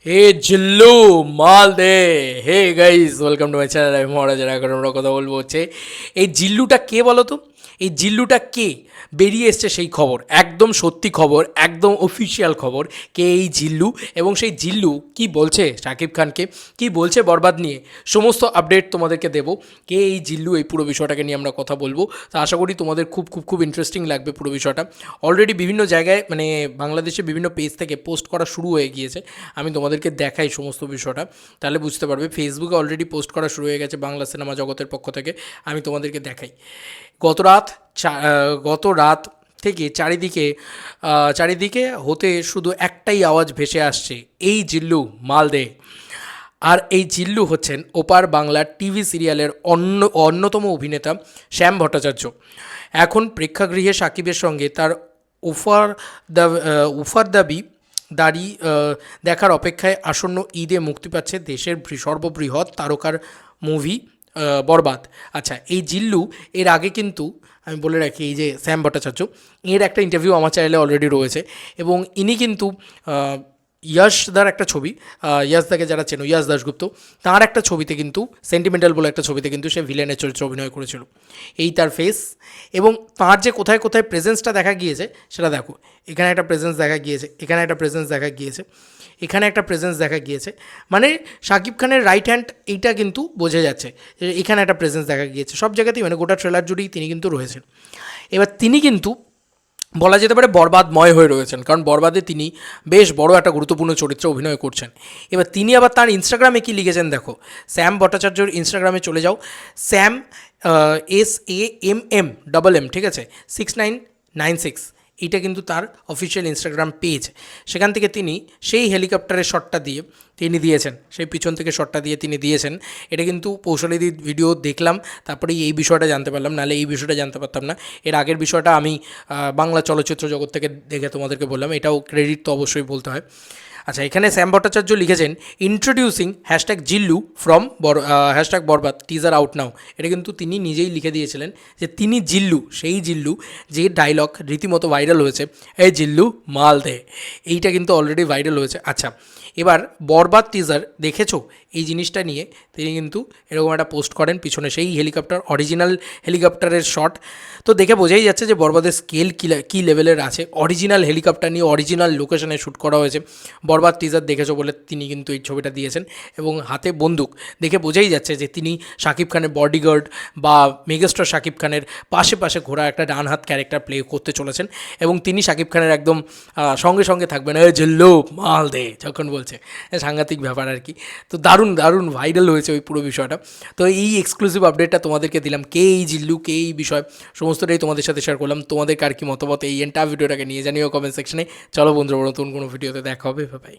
হে জিল্লু মাল দে। Hey guys, welcome to my channel. আমি মহারাজ। এখন আমরা কথা বলবো হচ্ছে এই জিল্লুটা কে বলো তো। এই জিল্লুটা কে? বেরিয়ে এসছে সেই খবর, একদম সত্যি খবর, একদম অফিসিয়াল খবর। কে এই জিল্লু এবং সেই জিল্লু কি বলছে শাকিব খানকে, কি বলছে বরবাদ নিয়ে, সমস্ত আপডেট তোমাদেরকে দেবো। কে এই জিল্লু, এই পুরো বিষয়টাকে নিয়ে আমরা কথা বলবো। তো আশা করি তোমাদের খুব খুব খুব ইন্টারেস্টিং লাগবে পুরো বিষয়টা। অলরেডি বিভিন্ন জায়গায় মানে বাংলাদেশে বিভিন্ন পেজ থেকে পোস্ট করা শুরু হয়ে গিয়েছে। আমি তোমাদেরকে দেখাই সমস্ত বিষয়টা, তাহলে বুঝতে পারবে। ফেসবুকে অলরেডি পোস্ট করা শুরু হয়ে গেছে বাংলা সিনেমা জগতের পক্ষ থেকে। আমি তোমাদেরকে দেখাই। গত রাত গত রাত থেকে চারিদিকে হতে শুধু একটাই আওয়াজ ভেসে আসছে, এই জিল্লু মাল দে। আর এই জিল্লু হচ্ছেন ওপার বাংলার টিভি সিরিয়ালের অন্যতম অভিনেতা শ্যাম ভট্টাচার্য। এখন প্রেক্ষাগৃহে সাকিবের সঙ্গে তার ওফার উফার দাবি দেখার অপেক্ষায় আসন্ন ঈদে মুক্তি পাচ্ছে দেশের সর্ববৃহৎ তারকার মুভি বরবাদ। আচ্ছা, এই জিল্লু এর আগে কিন্তু আমি বলে রাখি, এই যে শ্যাম ভট্টাচার্য, এর একটা ইন্টারভিউ আমার চ্যানেলে অলরেডি রয়েছে এবং ইনি কিন্তু ইয়াশদার একটা ছবি, ইয়াশদাকে যারা চেনো, ইয়াশ দাশগুপ্ত, তার একটা ছবিতে কিন্তু সেন্টিমেন্টাল বলে একটা ছবিতে কিন্তু সে ভিলেনের চরিত্রে অভিনয় করেছিল। এই তার ফেস। এবং তার যে কোথায় কোথায় প্রেজেন্সটা দেখা গিয়েছে সেটা দেখো। এখানে একটা প্রেজেন্স দেখা গিয়েছে, এখানে একটা প্রেজেন্স দেখা গিয়েছে, এখানে একটা প্রেজেন্স দেখা গিয়েছে। মানে শাকিব খানের রাইট হ্যান্ড, এইটা কিন্তু বোঝা যাচ্ছে যে এখানে একটা প্রেজেন্স দেখা গিয়েছে সব জায়গাতেই, মানে গোটা ট্রেলার জুড়েই তিনি কিন্তু রয়েছেন। এবার তিনি কিন্তু বলা যেতে পারে বরবাদময় হয়ে রয়েছেন, কারণ বরবাদে তিনি বেশ বড় একটা গুরুত্বপূর্ণ চরিত্রে অভিনয় করছেন। এবার তিনি আবার তার ইনস্টাগ্রামে কি লিখেছেন দেখো। শ্যাম ভট্টাচার্যর ইনস্টাগ্রামে চলে যাও। শ্যাম SAMM, ঠিক আছে, 6996, এইটা কিন্তু তার অফিসিয়াল ইনস্টাগ্রাম পেজ। সেখান থেকে তিনি সেই হেলিকপ্টারের শটটা দিয়ে তিনি দিয়েছেন, সেই পিছন থেকে শটটা দিয়ে তিনি দিয়েছেন। এটা কিন্তু পৌশালীদির ভিডিও দেখলাম, তারপরে এই বিষয়টা জানতে পারলাম, নাহলে এই বিষয়টা জানতে পারতাম না। এর আগের বিষয়টা আমি বাংলা চলচ্চিত্র জগৎ থেকে দেখে তোমাদেরকে বললাম, এটাও ক্রেডিট তো অবশ্যই বলতে হয়। আচ্ছা, এখানে শ্যাম ভট্টাচার্য লিখেছেন introducing #Jillu from Borbaad teaser out now. এটা কিন্তু তিনি নিজেই লিখে দিয়েছিলেন যে তিনি জিল্লু, সেই জিল্লু যে ডায়লগ রীতিমতো ভাইরাল হয়েছে, এই জিল্লু মাল দে, এইটা কিন্তু অলরেডি ভাইরাল হয়েছে। আচ্ছা, এবার বরবাদ টিজার দেখেছো, এই জিনিসটা নিয়ে তিনি কিন্তু এরকম একটা পোস্ট করেন, পিছনে সেই হেলিকপ্টার, অরিজিনাল হেলিকপ্টারের শট। তো দেখে বোঝাই যাচ্ছে যে বরবাদের স্কেল কী লেভেলের আছে। অরিজিনাল হেলিকপ্টার নিয়ে অরিজিনাল লোকেশনে শ্যুট করা হয়েছে। বরবাদ টিজার দেখেছো বলে তিনি কিন্তু এই ছবিটা দিয়েছেন এবং হাতে বন্দুক, দেখে বোঝাই যাচ্ছে যে তিনি শাকিব খানের বডিগার্ড বা মেগাস্টার শাকিব খানের পাশে পাশে ঘোরা একটা ডানহাত ক্যারেক্টার প্লে করতে চলেছেন এবং তিনি শাকিব খানের একদম সঙ্গে সঙ্গে থাকবেন, এ জিল্লু মাল দে যখন বলছে। সাংঘাতিক ব্যাপার আর কি। তো দারুণ দারুণ ভাইরাল হয়েছে ওই পুরো বিষয়টা। তো এই এক্সক্লুসিভ আপডেটটা তোমাদেরকে দিলাম, কে এই জিল্লু, কে এই বিষয়, সমস্তটাই তোমাদের সাথে শেয়ার করলাম। তোমাদের কার কি মতামত এই এন্টার ভিডিওটাকে নিয়ে জানিও কমেন্ট সেকশনে। চলো বন্ধুরা, নতুন কোনো ভিডিওতে দেখা হবে। বাই।